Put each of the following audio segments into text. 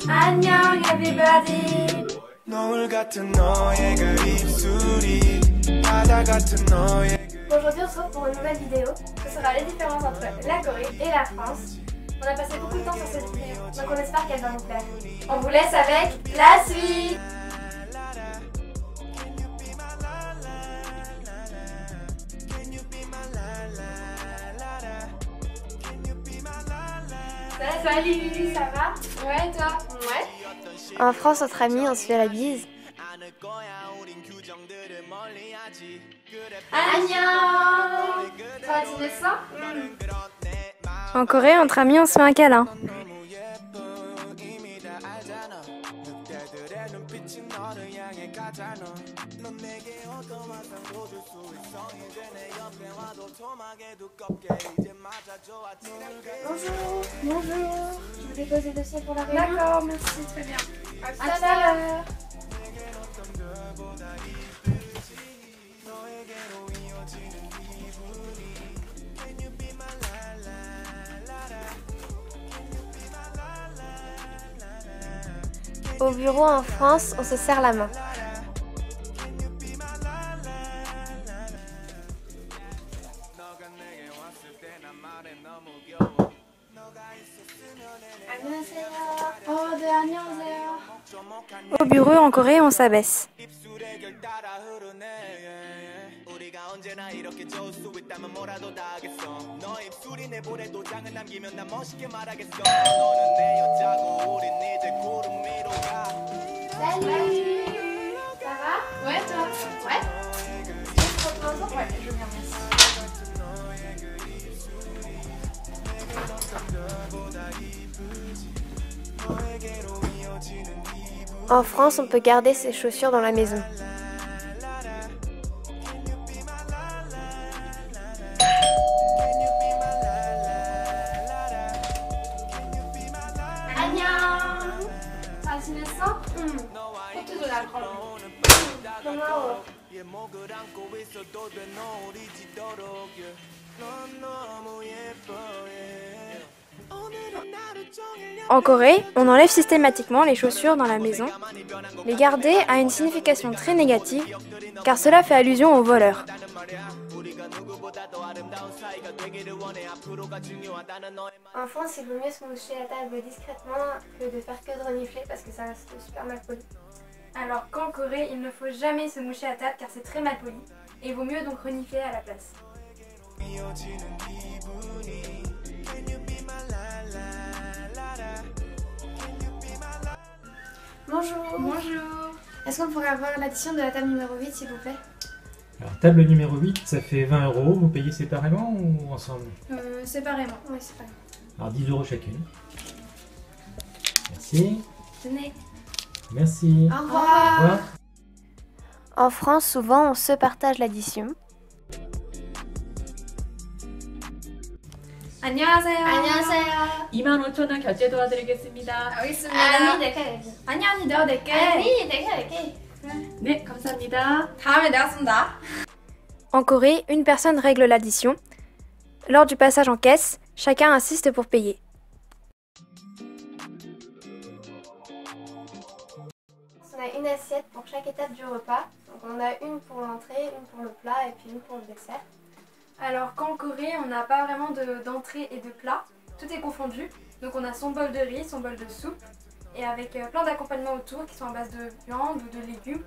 안녕, everybody. Aujourd'hui, on se retrouve pour une nouvelle vidéo. Ce sera les différences entre la Corée et la France. On a passé beaucoup de temps sur cette vidéo, donc on espère qu'elle va vous plaire. On vous laisse avec la suite. Salut, ça va? Ouais, toi? Ouais. En France, entre amis, on se fait la bise. Annyeong! Ça va, tu le sens? En Corée, entre amis, on se fait un câlin. Bonjour. Bonjour. Je vous dépose les dossiers pour la réunion. D'accord, merci, très bien. À tout à l'heure. Au bureau en France, on se serre la main. Au bureau en Corée, on s'abaisse. Salut! Ça va? Ouais, toi? Ouais? Ouais, je viens, merci. En France, on peut garder ses chaussures dans la maison. Annyeong! Ça va, tu le sens? Faut te la prendre. Comment? En Corée, on enlève systématiquement les chaussures dans la maison. Les garder a une signification très négative, car cela fait allusion aux voleurs. En France, il vaut mieux se moucher à table discrètement que de faire que de renifler parce que ça reste super mal poli. Alors qu'en Corée, il ne faut jamais se moucher à table car c'est très mal poli. Et il vaut mieux donc renifler à la place. Bonjour. Bonjour. Est-ce qu'on pourrait avoir l'addition de la table numéro 8 s'il vous plaît? Alors table numéro 8, ça fait 20 €, vous payez séparément ou ensemble? Séparément, oui séparément. Alors 10 € chacune. Merci. Tenez. Merci. Au revoir. Au revoir. En France, souvent on se partage l'addition. 안녕하세요. 안녕하세요. 25,000원 결제 도와드리겠습니다. 여기 있습니다. 아니 내가 얘기. 아니 내가 낼게. 아니 내가 낼게. 네, 감사합니다. 다음에 내가 쓴다. En Corée, une personne règle l'addition. Lors du passage en caisse, chacun insiste pour payer. On a une assiette pour chaque étape du repas. Donc on a une pour l'entrée, une pour le plat et puis une pour le dessert. Alors qu'en Corée, on n'a pas vraiment d'entrée et de plat. Tout est confondu. Donc on a son bol de riz, son bol de soupe. Et avec plein d'accompagnements autour qui sont à base de viande ou de légumes.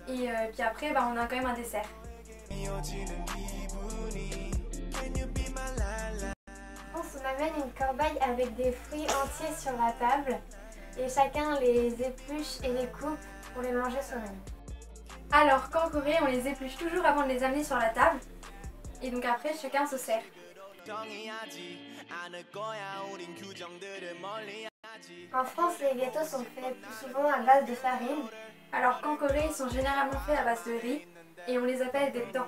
Et puis après, on a quand même un dessert. On amène une corbeille avec des fruits entiers sur la table. Et chacun les épluche et les coupe pour les manger soi-même. Alors qu'en Corée, on les épluche toujours avant de les amener sur la table. Et donc après, chacun se sert. En France, les gâteaux sont faits plus souvent à base de farine, alors qu'en Corée, ils sont généralement faits à base de riz et on les appelle des dang.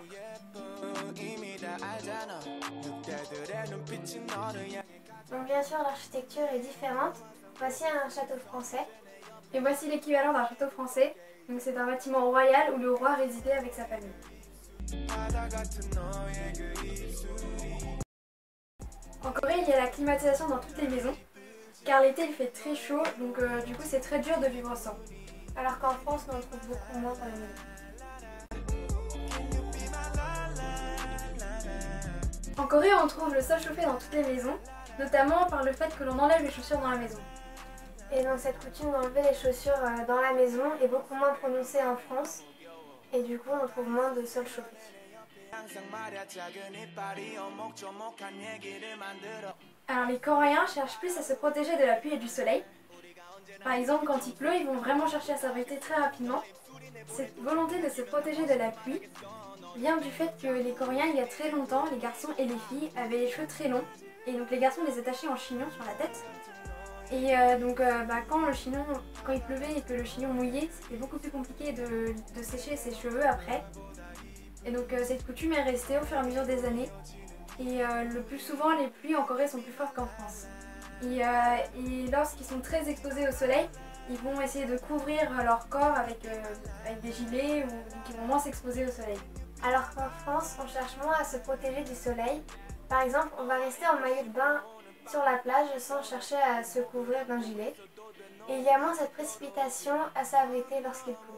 Donc bien sûr, l'architecture est différente. Voici un château français. Et voici l'équivalent d'un château français. Donc c'est un bâtiment royal où le roi résidait avec sa famille. En Corée, il y a la climatisation dans toutes les maisons, car l'été il fait très chaud, donc du coup c'est très dur de vivre sans. Alors qu'en France, on en trouve beaucoup moins dans les maisons. En Corée, on trouve le sol chauffé dans toutes les maisons, notamment par le fait que l'on enlève les chaussures dans la maison. Et donc cette coutume d'enlever les chaussures dans la maison est beaucoup moins prononcée en France, et du coup on trouve moins de sol chauffé. Alors les Coréens cherchent plus à se protéger de la pluie et du soleil. Par exemple, quand il pleut, ils vont vraiment chercher à s'abriter très rapidement. Cette volonté de se protéger de la pluie vient du fait que les Coréens, il y a très longtemps, les garçons et les filles avaient les cheveux très longs. Et donc les garçons les attachaient en chignon sur la tête. Et quand il pleuvait et que le chignon mouillait, c'était beaucoup plus compliqué de sécher ses cheveux après. Et donc cette coutume est restée au fur et à mesure des années. Et le plus souvent, les pluies en Corée sont plus fortes qu'en France. Et lorsqu'ils sont très exposés au soleil, ils vont essayer de couvrir leur corps avec des gilets ou qui vont moins s'exposer au soleil. Alors qu'en France, on cherche moins à se protéger du soleil. Par exemple, on va rester en maillot de bain sur la plage sans chercher à se couvrir d'un gilet. Et il y a moins cette précipitation à s'abriter lorsqu'il pleut.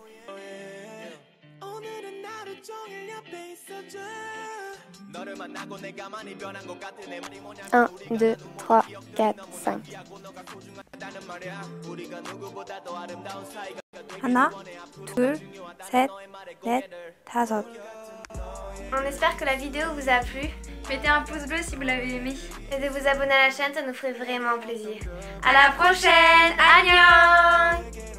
1, 2, 3, 4, 5. 하나, 둘, 셋, 넷, 다섯. On espère que la vidéo vous a plu. Mettez un pouce bleu si vous l'avez aimé. Et de vous abonner à la chaîne, ça nous ferait vraiment plaisir. À la prochaine! Annyeong!